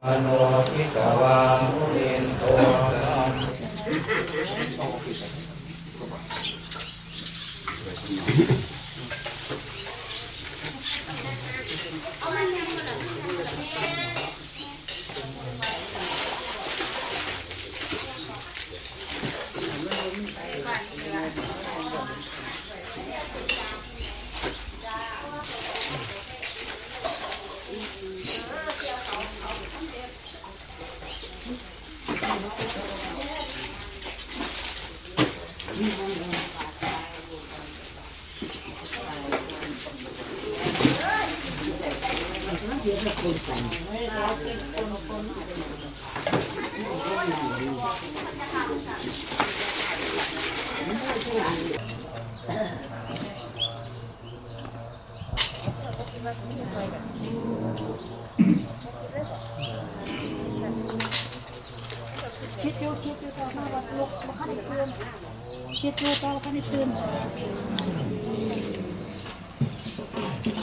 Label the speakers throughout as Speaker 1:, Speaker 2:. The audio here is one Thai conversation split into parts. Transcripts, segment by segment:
Speaker 1: อโนทิกวามุนินโต
Speaker 2: คิดอยู่ตอนมาวัดลุกมาขั้นในคืนคิดอยู่ตอนขั้นในคืน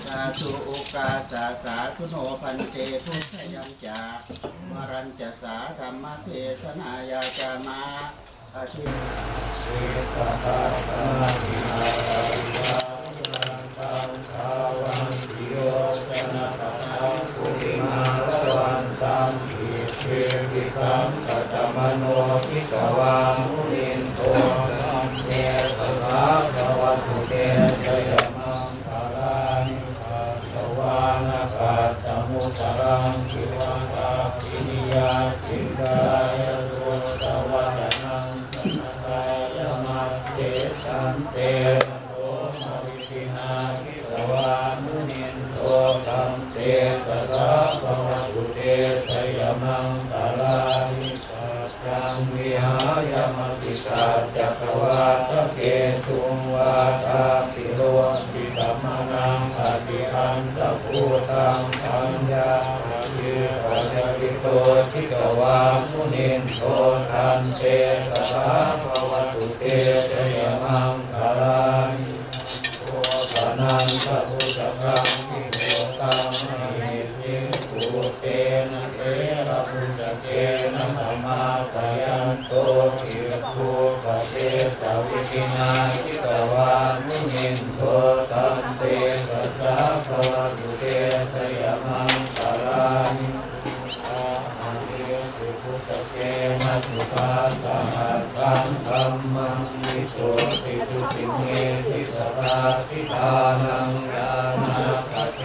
Speaker 3: สาธุโอกาสาสาธุโนพันเตพุทธยังจามรัญจะสาธรรมเทศนายาจามาอาทิ
Speaker 1: มโนทิกวามุนินโตเนสภาสวัตถุเตชยมังคารานิภาสวานาคาตมุตรังคิวาตาปินิยาจินดายโสตวัตนังสนทายมัตเตสันเตโตมริปินาคิตวามุนินโตตัมเตสสะภวตุเตชยมังคารานิจังวิหายมติกาจักวาตะเกตุงวาตาปิโรติสัมมานังอภิอันตะภูตังปัญญาภิปัญญาภิโตทิกวามุนินโตทันเตสสะภวตุเตชยมังคารานิโอปนันตะพุทธังภิโตตังมิสิภูเตนะเตระพุทธเกนะธรรมาสยันโตภิกขุปเตสาวิกินาทิกวามุนินโตตัมเตสัสสะภวตุเตชยมังคารานิอาหังเยสุพุทธเกนะสุภาสหัสสังธัมมังวิโสติสุติเมทิสภาทิทานังญาณคเท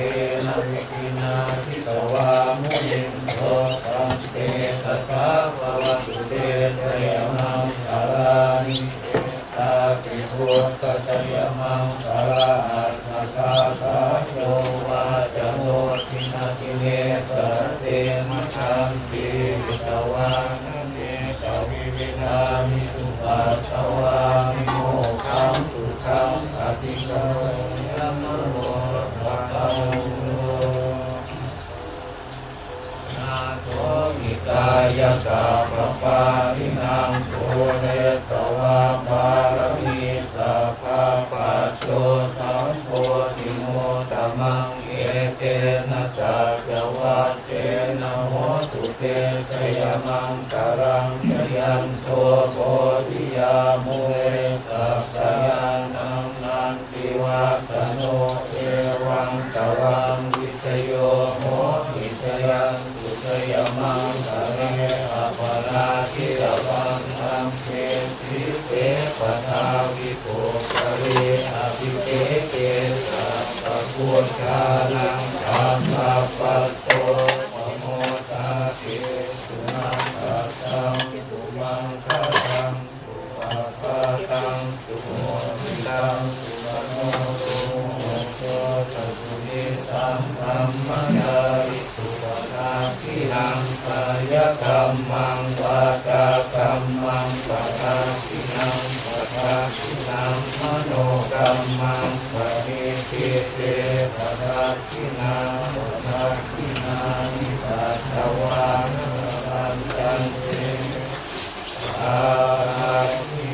Speaker 1: นะวิกินาทิกวามุนินโตตัมเตสัสสะภวตุเตชยมังคารานิตาปิพุทธชยมังคาราอัสสะคาคาโยวาจโมทินาทิเนสเตมะชันติวิตวานะเนตวิวินามิตุปัสสวามิโมขังสุขังอธิกรยมโมภะคะโตนาโตมิกายกาปปารินังโตเรสวาบารมีสัพพะปัจโจสัมโพธิโมตมังเอเตนะสัจวัตเจนะโหตุเตชยมังคารังชยันโตโพธิยามุเรสัพพยานังนันติวัตโนเอวังตวังวิสโยโหติชยันตุชยมังคาเรอปราทิรวังธัมเภสิเตปทาวิโภคเรอภิเตเกสัพพะพุทธานังธัมมะปัสโตปโมตาเกสุนังกัสสังสุมังคตังสุปะปะตังสุโมทิตังสุวโนโตโมโตตัสสุนิตังธัมมยาริสุปะทาคิหังกายกัมมังวาจากัมมังปะทาคินังปะทาคินังมโนกัมมังปะนิทิเตปะทาคินังปะทาคินานิปัสสวานะปัญจันเตอาทิ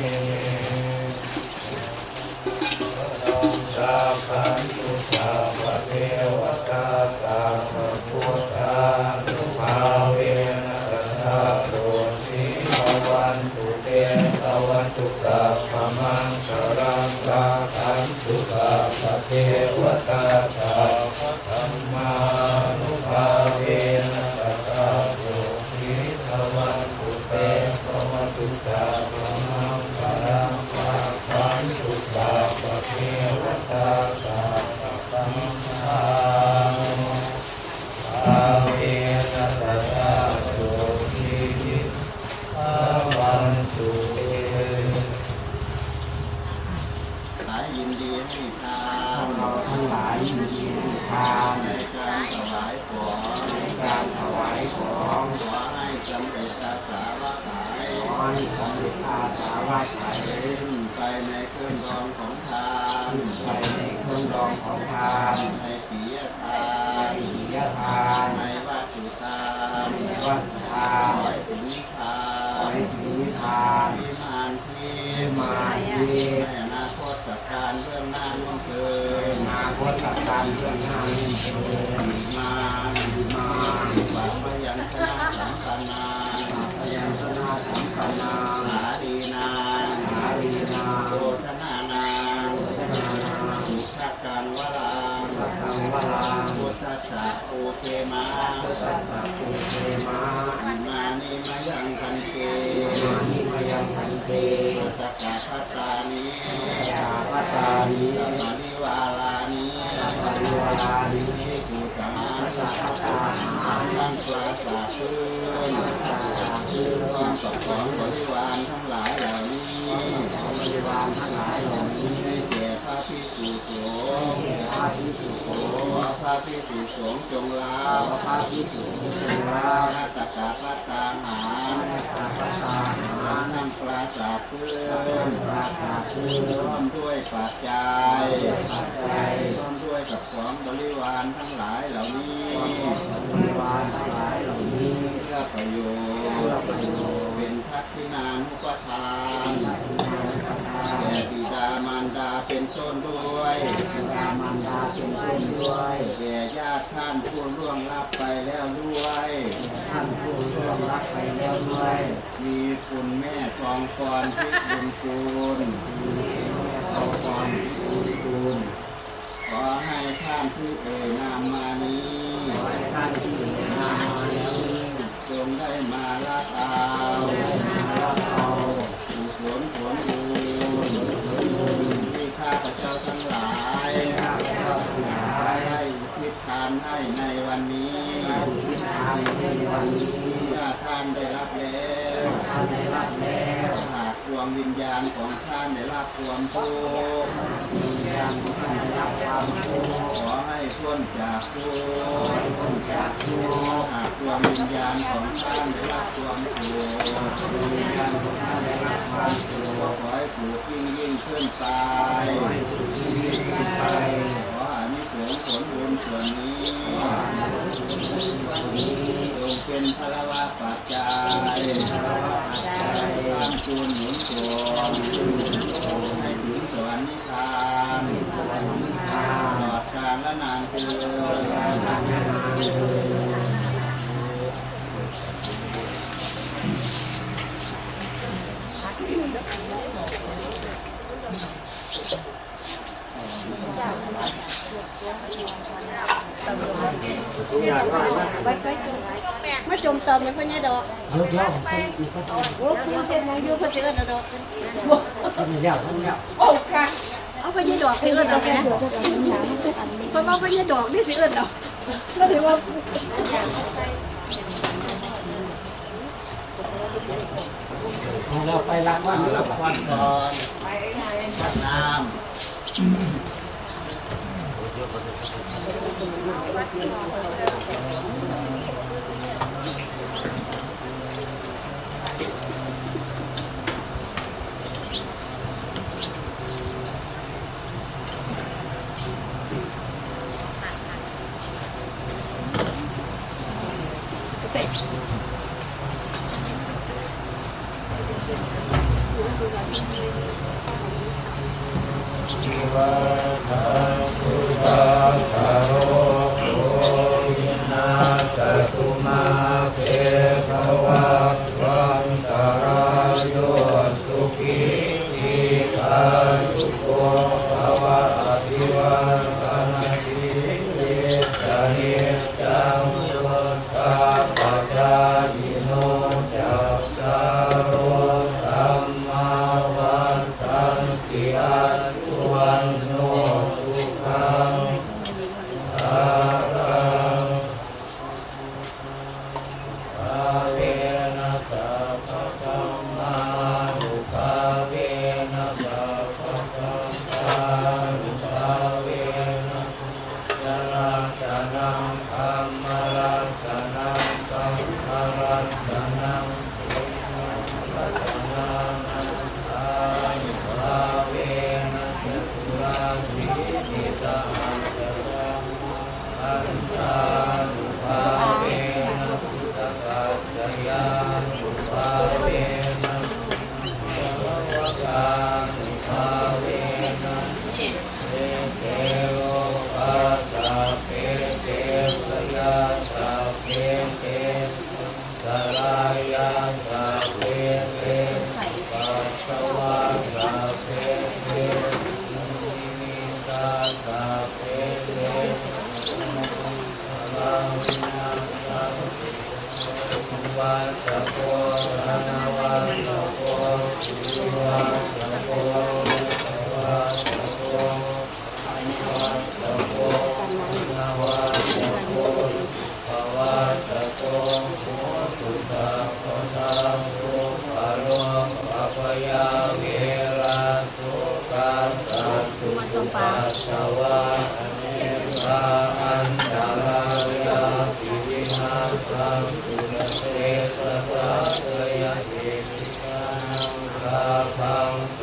Speaker 1: สาพันตุสาวะเทวตาสาวะพุทธานุภาเว าโตสีภวันตุเตภวันตุสัพพมังคารังราคันตุสัพพเทวตาสัพพธัมมานุภาเวนะสัตตาโตสีภวันตุเตภวันตุสัพพมังคารังราคันตุสัพพเทวตาสัพพธัมมาอาเวนะสัตตาโสทิอาวันตุเต
Speaker 3: หลายยินดีให้ทาน
Speaker 1: เราทั้งหลายยินดีให้ทาน
Speaker 3: ในการถวายของ
Speaker 1: ในการถวายของ
Speaker 3: ขอให้สำเร็จอาสาวะขาย
Speaker 1: ขอให้สำเร็จอาสาวะไข
Speaker 3: ขึ้นไปในเครื่องรองของทาน
Speaker 1: ขึ้นไปในเครื่องรองของทาน
Speaker 3: ในศีลทา
Speaker 1: ใน
Speaker 3: น
Speaker 1: ศีลทาน
Speaker 3: ในวัตถุทาน
Speaker 1: ในวัดทา
Speaker 3: ข
Speaker 1: น
Speaker 3: อให้ถึงนิพพา
Speaker 1: ขอน ให้ถึงนิพพาน
Speaker 3: วิมานที
Speaker 1: วิมานทิพย์
Speaker 3: ในอนาคตกับการเรื่องหน้าล่วงเกิน
Speaker 1: นาคตการเรื่องงานเรื่องเกิน
Speaker 3: มา
Speaker 1: มา
Speaker 3: ฝากพยัญชนะสัมปันนา
Speaker 1: พยัญชนะสัมปันนา
Speaker 3: สาดีนา
Speaker 1: สารีนา
Speaker 3: โภชนานา
Speaker 1: ชนานา
Speaker 3: สุขการวรา
Speaker 1: สัตตังวรา
Speaker 3: พุทธัสสะโอเคมา
Speaker 1: สัตตะภูเทมา
Speaker 3: อิมานิมายังคันเต
Speaker 1: มานิมยังพันเต
Speaker 3: สักกะพัตตานิ
Speaker 1: ยาปตานิ
Speaker 3: สัมมานิวาลานิ
Speaker 1: สัพพะวรานิ
Speaker 3: สุตัง
Speaker 1: สัพพะตาหา
Speaker 3: ตั้งปลาสาพื้น
Speaker 1: สัพพะคือ
Speaker 3: พร้อมกับของบริวารทั้งหลายเหล่านี้
Speaker 1: บริวารทั้งหลายเหล่านี้
Speaker 3: ให้แก่พระภิกษุสงฆ์
Speaker 1: พระภิกษุสง
Speaker 3: ข
Speaker 1: ฆ์
Speaker 3: อพระภิกษุสงฆ์จงลา
Speaker 1: ขอพระภิกษุสงฆ์ลา
Speaker 3: นาตกาพัตตาหาร
Speaker 1: สัพพะตาหา
Speaker 3: นั่งปราสาทเพื่อน
Speaker 1: ปราสาทคือ
Speaker 3: ร่วมด้วยปัจจัย
Speaker 1: ปัจจัย
Speaker 3: ร่วมด้วยกับของบริวารทั้งหลายเหล่านี้
Speaker 1: บริวารทั้งหลายเหล่านี้
Speaker 3: เพื่อประโยชน์
Speaker 1: เพื่อประโยชน์
Speaker 3: เป็นทักษิณานุปทาน
Speaker 1: งานประทาน
Speaker 3: แก่บิดามารดาเป็นต้นด้วย
Speaker 1: บิดามารดาเป็นต้นด้วย
Speaker 3: แก่ญาติท่านผู้ล่วงลับไปแล้วด้วย
Speaker 1: ท่านผู้ร่วงรับไปแล้วด้วย
Speaker 3: มีคุณแม่ทองกรพิบุญกูล
Speaker 1: มีแม่ตอก่อนคุณตูน
Speaker 3: ขอให้ท่านที่เอ่ยนามมานี้
Speaker 1: ขอให้ท่านที่อยู่ในนามมาแล้วนี้
Speaker 3: จงได้มาละเอา
Speaker 1: มารับเอา
Speaker 3: กุศลผลบุญที่ข้าพเจ้าทั้งหลาย
Speaker 1: ข้าพเจ้าทั้งหลาย
Speaker 3: ได้อุทิศทานให้ในวันนี้
Speaker 1: ผู้ที่ทานในวันนี้
Speaker 3: ถ้าท่านได้รับแล้ว
Speaker 1: ท่านได้รับแล้ว
Speaker 3: หากดวงวิญญาณของท่านได้รับความทุกข์
Speaker 1: วิญญาณของท่านได้รับความทุกข์
Speaker 3: ขอให้พ้นจากทุก
Speaker 1: ขอให้
Speaker 3: ข์
Speaker 1: พ้นจากทุกข์
Speaker 3: หากดวงวิญญาณของท่านได้รับความทุกข์
Speaker 1: วิญญาณของท่านได้รับความสุข
Speaker 3: ขอให้ปลูกยิ่งขึ้นไป
Speaker 1: ขอให้สุขยิ่งขึ้นไป
Speaker 3: ขออานิสงส์ผลบุญส่วนนี้
Speaker 1: วันนี้
Speaker 3: จงเป็นพระวะปัจจัย
Speaker 1: พระวปัจจัย
Speaker 3: ตามจูนหนุนส่วนให้ถึงสวรรค์นิพพาน
Speaker 1: สวรรค์นิพพา
Speaker 3: ต
Speaker 1: น
Speaker 3: ลอดกาลและนานเกิน
Speaker 1: การทำงานเลย
Speaker 2: มาจมตอมเลยพ่อเนี่ยดอก
Speaker 1: เดี๋ยวอีกก็ต้อง
Speaker 2: โอ้ครูเส้นยังอยู่พ่อเสือนะดอก
Speaker 1: มีแล้วทั้งแล้ว
Speaker 2: โอ้ค่ะเอาพ่อเนี่ยดอกสิเอิ้นดอกนะเพราะว่าพ่อเนี่ยดอกนี่สิเอิ้นดอกก็ถือว่า
Speaker 1: เราไปรับว่า
Speaker 3: รับควันก่อนวัดน้ำ
Speaker 1: วะทาตุตาคาโรโยยินาจตุมาเทภวา าเวนะสัพพะธัมมานุภาเวนะสัพพะสังฆานุภาเวนะยะรัตนังธัมมรัตนังสังฆรัตนังรัตนังภาเวนะจตุราสีนิสาอัญชานุภาเวนะพุทธกัจจยานุภาเวนะสัพพะกานุภาเวนะเตเตโลปัสสะเพเตสยาสัพเพเตสลายาสัพเพเตปัสสาวะสัพเพเตนิตาสัพเพเตวัสสะโพธนาวัสสะโพสุวัสสะโพวัสสะโพวัสสะโพนาวัสสะโพภวัสสะโพโหตุตะโพธาโพปะโลภะพยาเวระสุขัสสะตุปัสสาวะอเนกาอันตรายาปิวินาสังสุรเตสะสะเตยะเตติกานังสาพังโส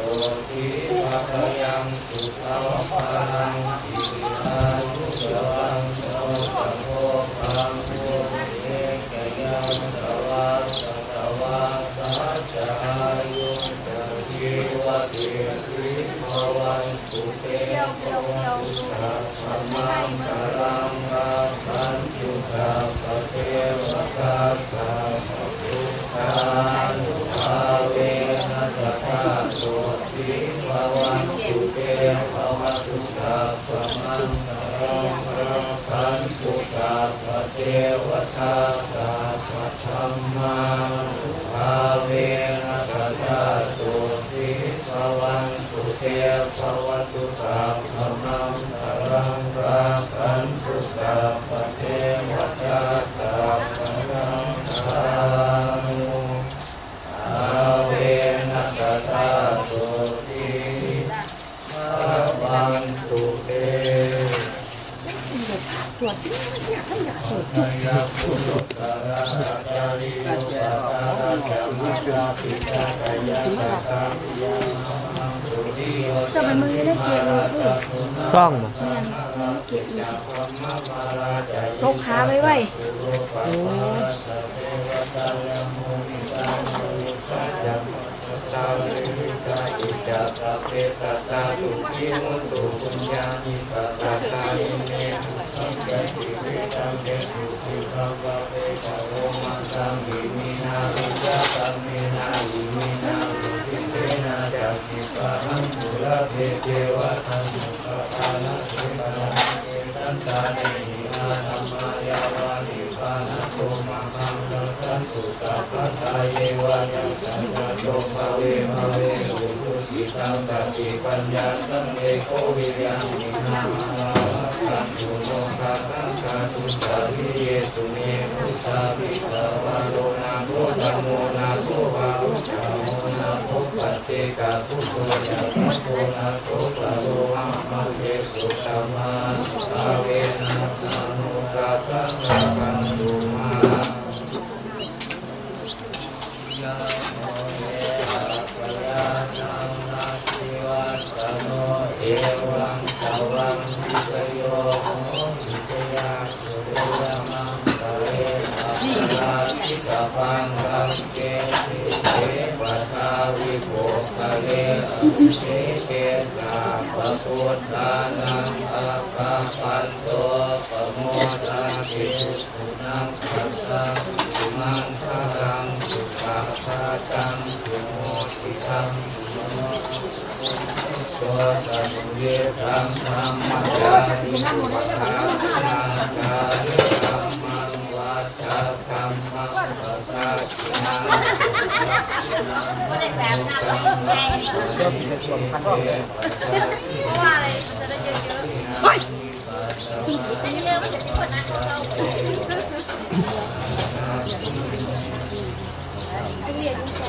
Speaker 1: ติภะคะยังสุขังพลังอิริอายุสวังโสตโพคังโพเอกยังสวัสสะตวะสัจจายุจชีวะเทติภวันตุเตภวันตุสัพพมังคลังราคันตุสัพพเทวตาสัพพพุทธานุภาเวนะสัทธาโสติภวันตุเตภวันตุสัพพมังคลังราคันตุสัพพเทวตาสัพพธัมมานุภาเวนะสัทธาโสติภวันตุเตภวันตุสัพพมังคลังราคันตุสัพพเทวตาสัพพธัมมานุภาเวนะสัทธาโสติภวันตุเต
Speaker 2: ตรวจที่อยากให้อยากสด
Speaker 1: ยาปุโรตระจาริโยปะตระจามิตาปิตากายาตาตามิยามังสุริโยจะเป็นมือได้เกี่ยวด้วย
Speaker 4: ซ่อง
Speaker 2: แม่นเกี่ยวอีกตกขาไว้ไว้โอ้
Speaker 1: ตาลิกาอิจัตเปตตาตุกิมุตุปุญญาณิปัสสตาลิเนสังเกติวิตังเกตุติสังกะเตกะโรมังตังอิมินารุจาตัมมินาอิมินารุติเตนะจักขิปะหังปุระเทเทวะทันตุปะทานะเทปะเอตันตาเนหินาธัมมายาวานิปานะโตมะหังรักขันตุสัพพะทาเยวะยัสสะโตภะเวภะเวอุตุสิตังปฏิปัญญาสังเอโควิริยังนินามาคันตุโลกาสังฆาตุสาวิเยสุเมพุทธาภิกขวะโลนาโคธัมโมนาโควาอุจจาโมนาโคปัจเจกาพุทโธจักขโตนาโคปะโลหะมะเทสุตัมมาสาเวนะสัมโนกาสังฆาคันตุมา ยะโมเยอะปะยะนังนาสิวัสสโนเอวังสวังวิเศโยโหวิเศยาสุเรยมังสะเรสัพพะทิตาพังรังเกสิเทปัสสาวิโภคะเรอภิเศเกสัพพะพุทธานังอะคะปันโตปะโมทาภิสุนังปัสสะสุมังคลังสุขะภาตังสุโมทิตังสุโมตัวตันเยตังธรรมจาริสุปะทานาจาริธัมมังวัฏฏะธัมมังปัสสะทินัง
Speaker 2: ไม่ได้แบบนั้นเลยเพราะว่าอะไรจะได้เยอะๆเฮ้ยอันนี้เยอะมันจะที่คนนั้นเขา เรียน